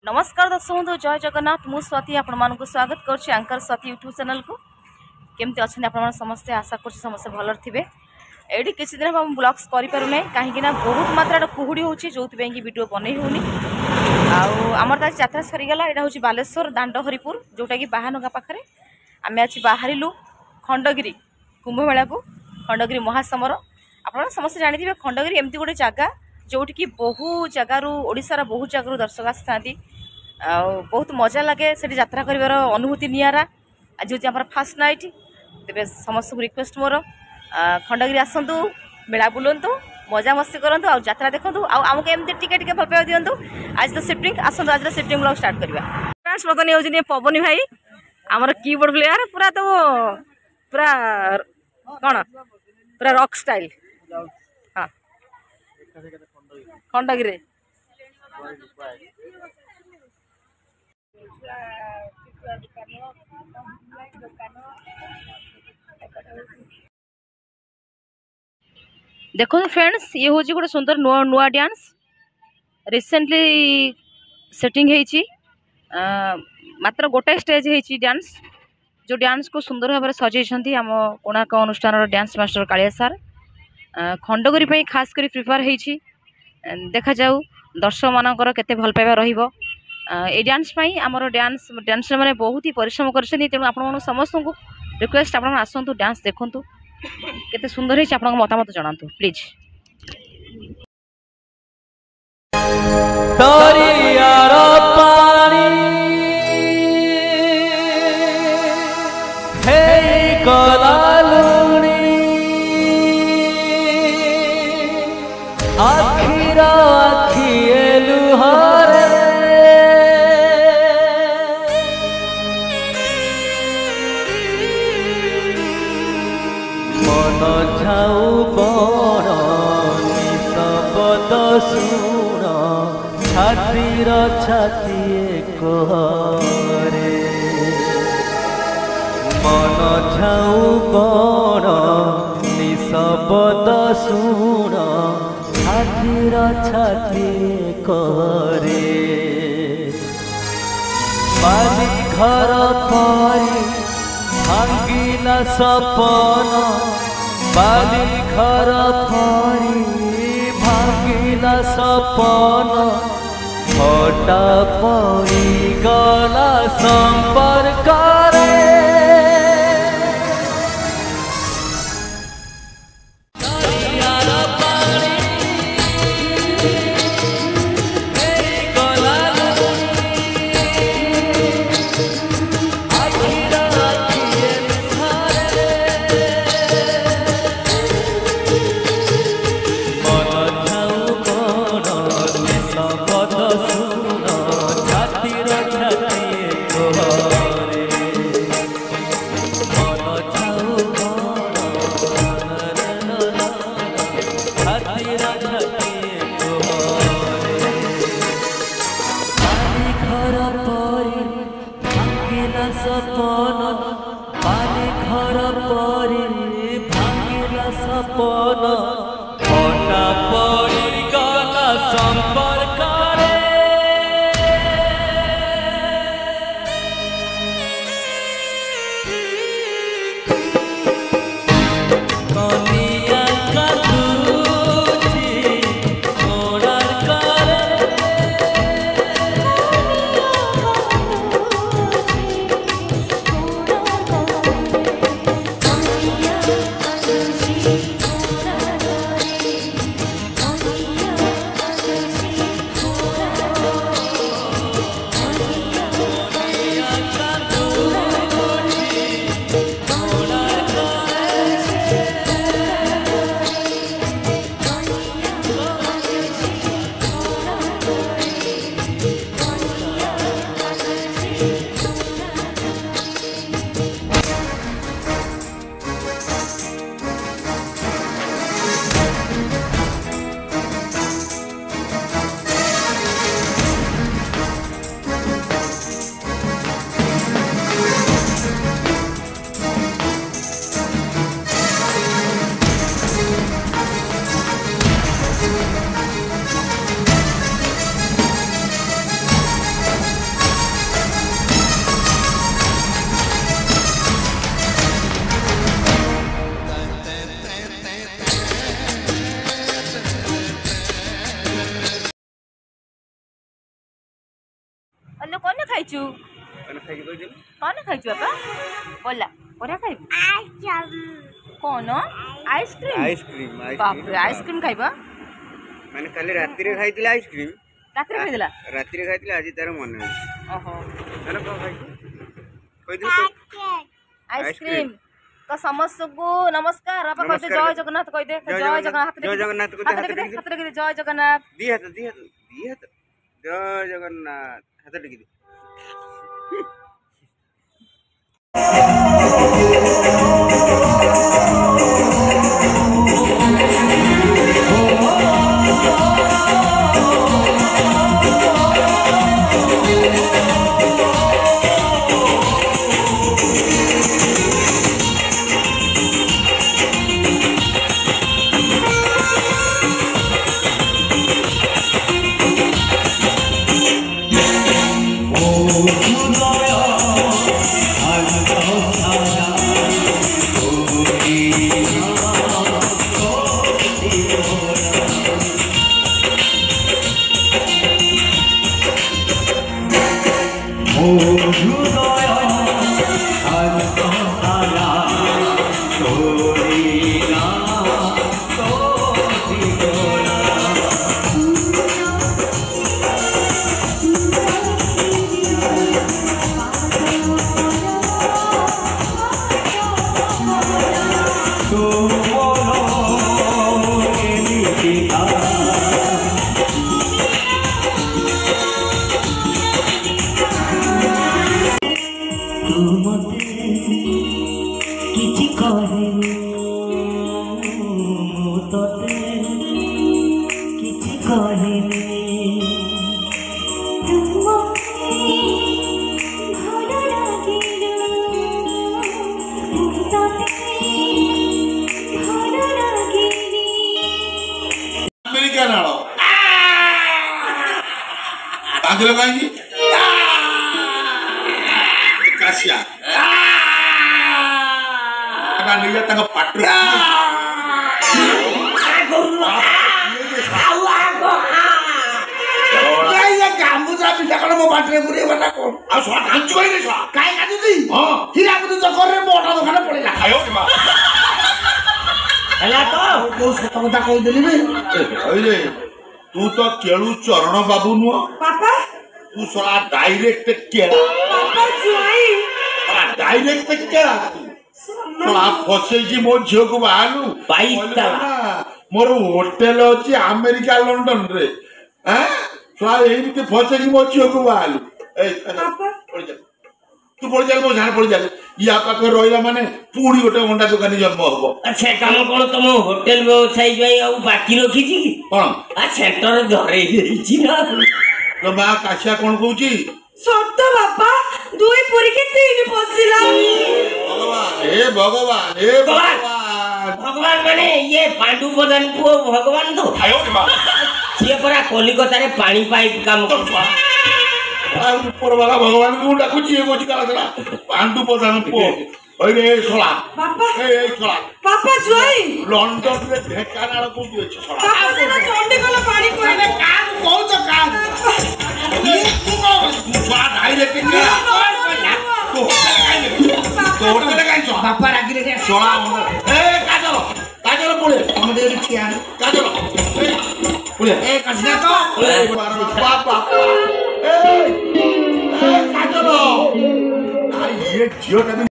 नमस्कार दर्शक बंधु जय जगन्नाथ मु स्वाति आपण मानक स्वागत करुच्ची आंकर स्वाति यूट्यूब चैनल को केमती अच्छे आप समस्ते आशा कर समस्ते भल थे ये किसी दिन हम ब्लॉग्स करें कहीं बहुत मात्रा कुहुड़ी हो जो कि वीडियो बनई होनी आमर आज यात्रा सरीगला यहाँ हूँ बालेश्वर दांड हरिपुर जोटा कि बाहानगा पाखे आम आज बाहरिलु खंडगिरी कुंभमेला को खंडगिरी महासमर आप समस्त जानी खंडगिरी एमती गोटे जगह जोटि कि बहु जगार ओडिशार बहुत जगार दर्शक आसी बहुत मजा लगे से यात्रा कर अनुभूति निरा आज हूँ आम फास्ट नाइट तेज समस्त रिक्वेस्ट मोर खंडगिरी आसतु मेला बुलतु मजा मस्ती करूँ आ यात्रा देखूँ आमको एमती टिके टिके भल पाइबा दिंतु आज तो शिफ्टिंग आसतु आज शिफ्टिंग ब्लॉग स्टार्ट करवा बर्तन हो पवनी भाई आमर कीबोर्ड प्लेयर पूरा तो पूरा कौन पूरा रॉक स्टाइल हाँ खंडगिरी देखो फ्रेंड्स ये हूँ गोटे सुंदर नुआ नुआ डांस रिसेंटली सेटिंग है मात्र गोटे स्टेज है डांस जो डांस को सुंदर भाव में सजाई आम कोणार्क अनुष्ठान डांस मास्टर कालिया सार खंडगिरी पे खास कर प्रिपेयर होती देखा जाऊ दर्शक मानकर केते भल पाइबा रहिबो ए डांस पाई आमर डांसर मैंने बहुत ही परिश्रम कर तेणु आप समस्त को रिक्वेस्ट आप आसतु डांस देखु केते सुंदर है आप मतामत जनातु प्लीज आखिरा आखिएलु हरे मन झाऊ बण निशब्द सुण छातीर छाती कहरे मन झाऊ बण निशब्द सुण छातीर छाती करे बाली घर परी भांगिला सपन बाली घर परी भांगिला सपन हटा पड़ी गला संपर्क रे सपन पानी घर परी भांगिला सपन हटा पड़ी गला संपर्क रे कनिया काटुची कोणार्क रे खाइछु कौन खाइछु बापा बोला ओरा खाइबु कौन आइसक्रीम आइसक्रीम बाप रे आइसक्रीम खाइबा माने काली रात्रि रे खाइतिला आइसक्रीम रात्रि खाइदिला रात्रि रे खाइतिला आज तार मन है ओहो माने को खाइ कोइ दिन आइसक्रीम तो समस्त को नमस्कार आप कहते जय जगन्नाथ कह दे जय जगन्नाथ जय जगन्नाथ को हाथ लगे जय जगन्नाथ दी हाथ जय जगन्नाथ हाथ लगे दी काशिया गामुचा पिठाकडे मग पाटरे पुरे बना कोण आ सोडा कांचू काय रे सोडा काय कांचू ती हां हिरा कुठे चक्कर रे मोठा दुकान पडला आयो रे मा हला तो सत কথা কই দেলি রে ওই রে तू तो केळू चरण बाबू नु पापा तू सोडा डायरेक्ट केळा पापा जुआई डायरेक्ट केळा सोडा फसे जी मो झियो को बालू 22 ताला मोर होटल अछि अमेरिका लंदन रे हैं सोडा एमिति फसे जी मो झियो को बालू ए पापा पड़ जा तू पड़ जा मो झाण पड़ जा या पाखे रोइला माने पूरी गोटे अंडा दुकानी जन्म हबो अच्छा काम कोन तुम होटल व्यवसाय जाई आ बाकी रखी छी कोन आ सेंटर धरे छी ना तो बा काशिया कोन कहूची सत्य बापा दुई पुरी के तीन पसिला भगवान भगवान माने ये पांडु प्रधान को भगवान तो आयो रे मां ये परा कलिकता रे पानी पाइप काम करछा ऊपर वाला भगवान को डाकुची ए गोची काला चला पांडु प्रधान को ओइ रे सोला बापा ए सोला बापा जोई लंदन रे ढेकानाळ को दिए सोला बापा से ना चंडीगढ़ पानी कोई अरे कान कहू तो कान ये तू को डायरेक्ट के तो होटल काई छो बापा रागी रे सोला ए काजल काजल पुळे हमदे छिया काजल ए पुळे ए काजल तो बापा ए काजल ये जियो